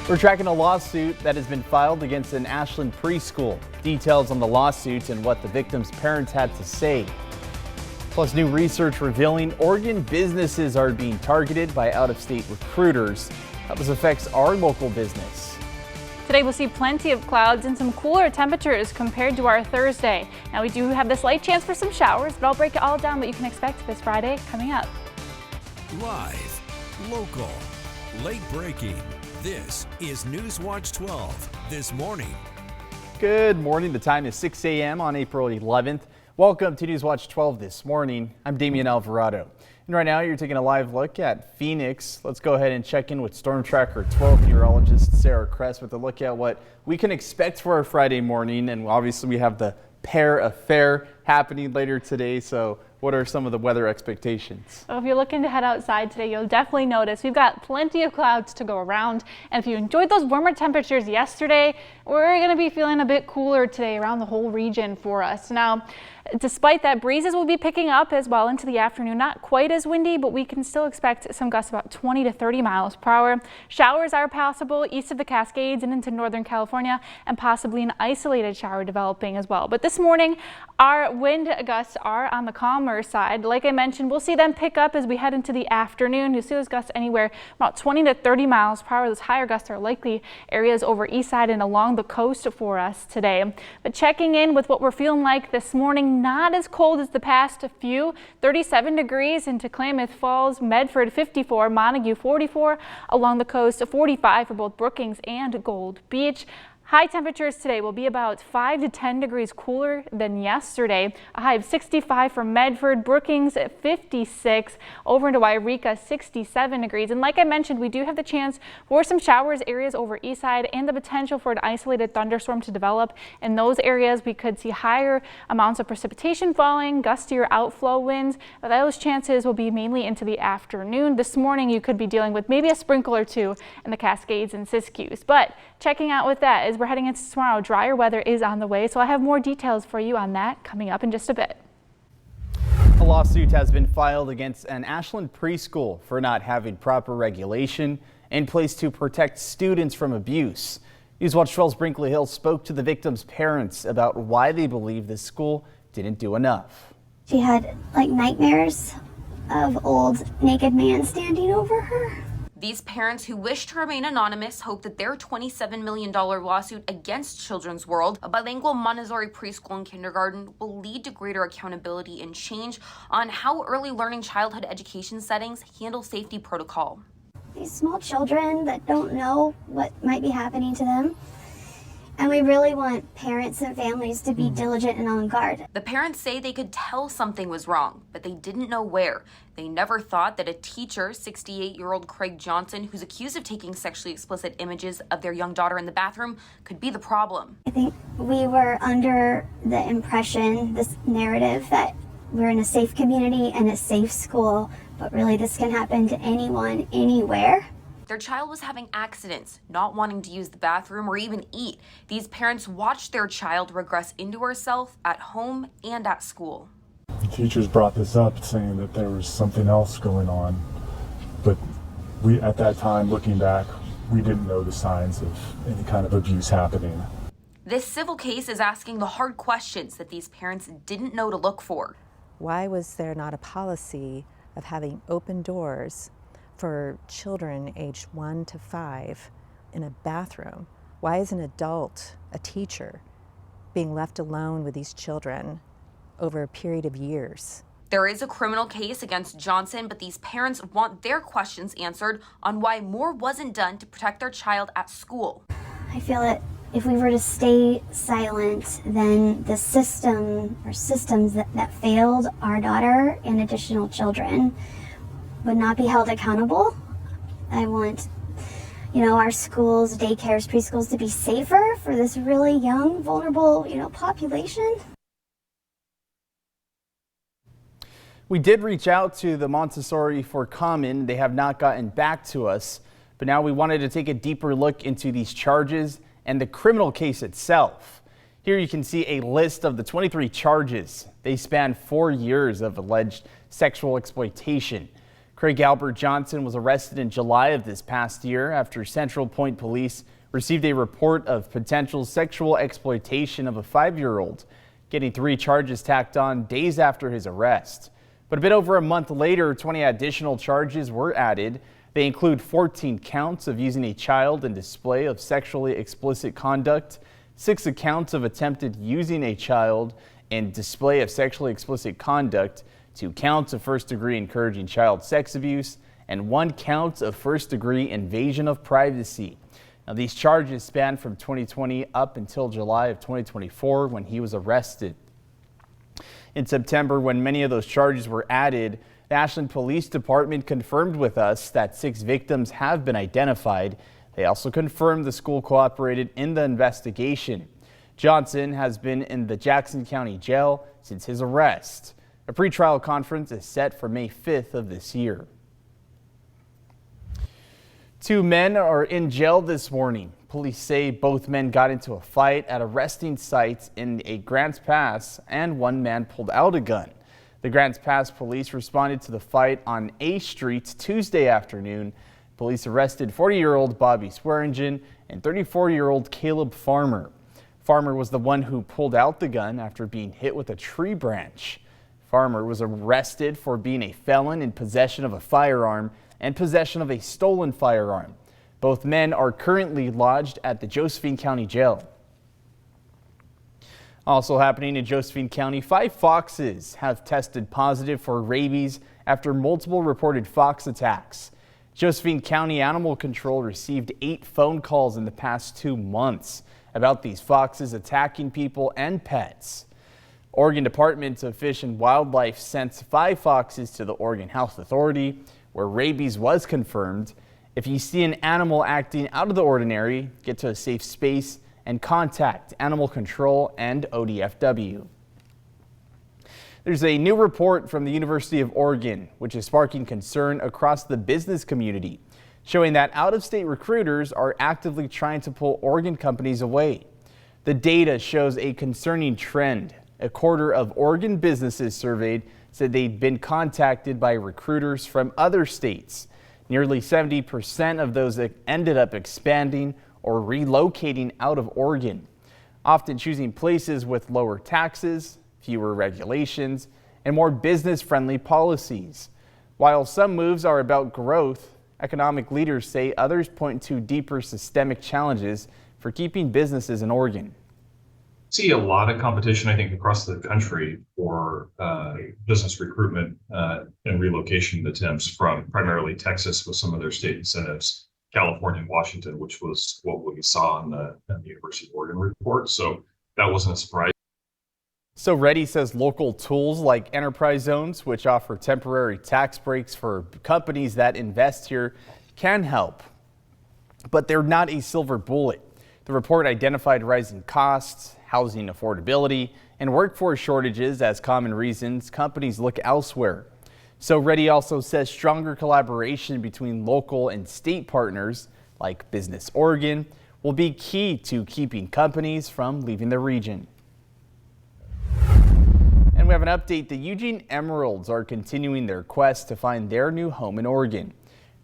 We're tracking a lawsuit that has been filed against an Ashland preschool. Details on the lawsuit and what the victim's parents had to say. Plus, new research revealing Oregon businesses are being targeted by out-of-state recruiters. How this affects our local business. Today we'll see plenty of clouds and some cooler temperatures compared to our Thursday. Now we do have this light chance for some showers, but I'll break it all down what you can expect this Friday coming up. Live, local, late breaking. This is NewsWatch 12 this morning. Good morning. The time is 6 a.m. on April 11th. Welcome to NewsWatch 12 this morning. I'm Damian Alvarado. And right now you're taking a live look at Phoenix. Let's go ahead and check in with Storm Tracker 12 meteorologist Sarah Kress with a look at what we can expect for our Friday morning. And obviously we have the Pear Affair happening later today. So what are some of the weather expectations? Well, if you're looking to head outside today, you'll definitely notice we've got plenty of clouds to go around. And if you enjoyed those warmer temperatures yesterday, we're going to be feeling a bit cooler today around the whole region for us. Now, despite that, breezes will be picking up as well into the afternoon. Not quite as windy, but we can still expect some gusts about 20 to 30 miles per hour. Showers are possible east of the Cascades and into Northern California, and possibly an isolated shower developing as well. But this morning, our wind gusts are on the calmer side. Like I mentioned, we'll see them pick up as we head into the afternoon. You'll see those gusts anywhere about 20 to 30 miles per hour. Those higher gusts are likely areas over east side and along the coast for us today. But checking in with what we're feeling like this morning, not as cold as the past few. 37 degrees into Klamath Falls, Medford 54, Montague 44, along the coast 45 for both Brookings and Gold Beach. High temperatures today will be about 5 to 10 degrees cooler than yesterday. A high of 65 for Medford, Brookings at 56, over into Wairika 67 degrees. And like I mentioned, we do have the chance for some showers areas over east side and the potential for an isolated thunderstorm to develop. In those areas, we could see higher amounts of precipitation falling, gustier outflow winds. But those chances will be mainly into the afternoon. This morning, you could be dealing with maybe a sprinkle or two in the Cascades and Siskiyous. But checking out with that is we're heading into tomorrow. Drier weather is on the way, so I have more details for you on that coming up in just a bit. A lawsuit has been filed against an Ashland preschool for not having proper regulation in place to protect students from abuse. NewsWatch 12's Brinkley Hill spoke to the victim's parents about why they believe this school didn't do enough. She had like nightmares of old naked man standing over her. These parents who wish to remain anonymous hope that their $27 million lawsuit against Children's World, a bilingual Montessori preschool and kindergarten, will lead to greater accountability and change on how early learning childhood education settings handle safety protocol. These small children that don't know what might be happening to them. And we really want parents and families to be diligent and on guard. The parents say they could tell something was wrong, but they didn't know where. They never thought that a teacher, 68-year-old Craig Johnson, who's accused of taking sexually explicit images of their young daughter in the bathroom, could be the problem. I think we were under the impression, this narrative, that we're in a safe community and a safe school, but really this can happen to anyone, anywhere. Their child was having accidents, not wanting to use the bathroom or even eat. These parents watched their child regress into herself at home and at school. Teachers brought this up, saying that there was something else going on. But we, at that time, looking back, we didn't know the signs of any kind of abuse happening. This civil case is asking the hard questions that these parents didn't know to look for. Why was there not a policy of having open doors for children aged 1 to 5 in a bathroom? Why is an adult, a teacher, being left alone with these children over a period of years? There is a criminal case against Johnson, but these parents want their questions answered on why more wasn't done to protect their child at school. I feel that if we were to stay silent, then the system or systems that failed our daughter and additional children would not be held accountable. I want, our schools, daycares, preschools to be safer for this really young, vulnerable, population. We did reach out to the Montessori for comment. They have not gotten back to us, but now we wanted to take a deeper look into these charges and the criminal case itself. Here you can see a list of the 23 charges. They span 4 years of alleged sexual exploitation. Craig Albert Johnson was arrested in July of this past year after Central Point Police received a report of potential sexual exploitation of a 5-year-old, getting 3 charges tacked on days after his arrest. But a bit over a month later, 20 additional charges were added. They include 14 counts of using a child in display of sexually explicit conduct, 6 accounts of attempted using a child in display of sexually explicit conduct, 2 counts of first-degree encouraging child sex abuse, and 1 count of first-degree invasion of privacy. Now, these charges span from 2020 up until July of 2024 when he was arrested. In September, when many of those charges were added, the Ashland Police Department confirmed with us that 6 victims have been identified. They also confirmed the school cooperated in the investigation. Johnson has been in the Jackson County Jail since his arrest. A pretrial conference is set for May 5th of this year. 2 men are in jail this morning. Police say both men got into a fight at a resting site in a Grants Pass, and 1 man pulled out a gun. The Grants Pass police responded to the fight on A Street Tuesday afternoon. Police arrested 40-year-old Bobby Swearingen and 34-year-old Caleb Farmer. Farmer was the one who pulled out the gun after being hit with a tree branch. Farmer was arrested for being a felon in possession of a firearm and possession of a stolen firearm. Both men are currently lodged at the Josephine County Jail. Also happening in Josephine County, 5 foxes have tested positive for rabies after multiple reported fox attacks. Josephine County Animal Control received 8 phone calls in the past 2 months about these foxes attacking people and pets. Oregon Department of Fish and Wildlife sent 5 foxes to the Oregon Health Authority, where rabies was confirmed. If you see an animal acting out of the ordinary, get to a safe space and contact Animal Control and ODFW. There's a new report from the University of Oregon, which is sparking concern across the business community, showing that out-of-state recruiters are actively trying to pull Oregon companies away. The data shows a concerning trend. A quarter of Oregon businesses surveyed said they'd been contacted by recruiters from other states. Nearly 70% of those ended up expanding or relocating out of Oregon, often choosing places with lower taxes, fewer regulations, and more business-friendly policies. While some moves are about growth, economic leaders say others point to deeper systemic challenges for keeping businesses in Oregon. See a lot of competition, I think, across the country for business recruitment and relocation attempts from primarily Texas with some of their state incentives, California and Washington, which was what we saw in the University of Oregon report. So that wasn't a surprise. So Reddy says local tools like enterprise zones, which offer temporary tax breaks for companies that invest here, can help, but they're not a silver bullet. The report identified rising costs, housing affordability, and workforce shortages as common reasons companies look elsewhere. So Reddy also says stronger collaboration between local and state partners like Business Oregon will be key to keeping companies from leaving the region. And we have an update. The Eugene Emeralds are continuing their quest to find their new home in Oregon.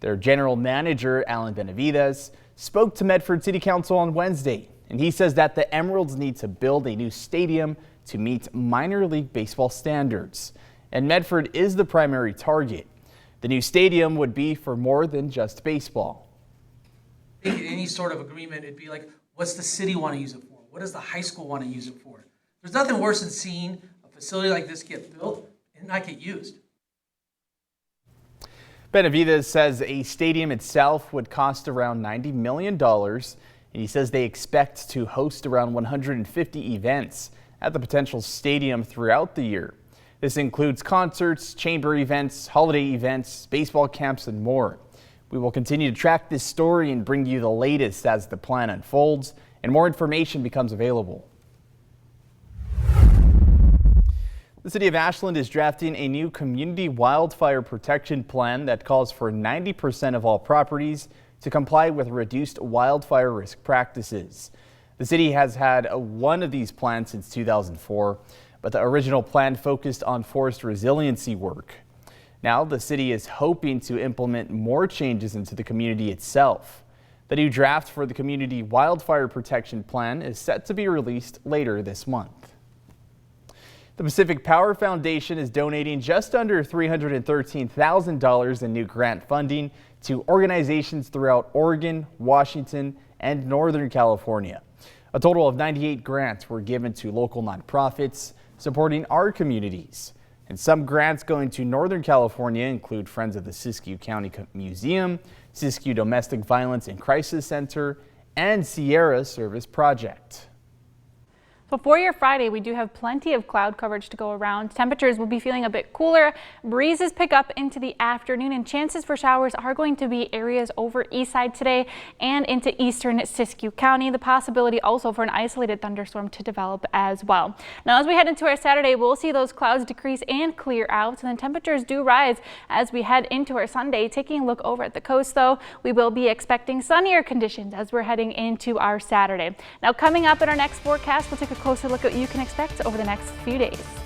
Their general manager, Alan Benavides, spoke to Medford City Council on Wednesday, and he says that the Emeralds need to build a new stadium to meet minor league baseball standards. And Medford is the primary target. The new stadium would be for more than just baseball. Any sort of agreement, it'd be like, what's the city want to use it for? What does the high school want to use it for? There's nothing worse than seeing a facility like this get built and not get used. Benavides says a stadium itself would cost around $90 million, and he says they expect to host around 150 events at the potential stadium throughout the year. This includes concerts, chamber events, holiday events, baseball camps, and more. We will continue to track this story and bring you the latest as the plan unfolds and more information becomes available. The city of Ashland is drafting a new community wildfire protection plan that calls for 90% of all properties to comply with reduced wildfire risk practices. The city has had one of these plans since 2004, but the original plan focused on forest resiliency work. Now, the city is hoping to implement more changes into the community itself. The new draft for the Community Wildfire Protection Plan is set to be released later this month. The Pacific Power Foundation is donating just under $313,000 in new grant funding to organizations throughout Oregon, Washington, and Northern California. A total of 98 grants were given to local nonprofits supporting our communities. And some grants going to Northern California include Friends of the Siskiyou County Museum, Siskiyou Domestic Violence and Crisis Center, and Sierra Service Project. So for your Friday, we do have plenty of cloud coverage to go around. Temperatures will be feeling a bit cooler. Breezes pick up into the afternoon, and chances for showers are going to be areas over east side today and into eastern Siskiyou County. The possibility also for an isolated thunderstorm to develop as well. Now, as we head into our Saturday, we'll see those clouds decrease and clear out, and then temperatures do rise as we head into our Sunday. Taking a look over at the coast, though, we will be expecting sunnier conditions as we're heading into our Saturday. Now, coming up in our next forecast, we'll take a closer look at what you can expect over the next few days.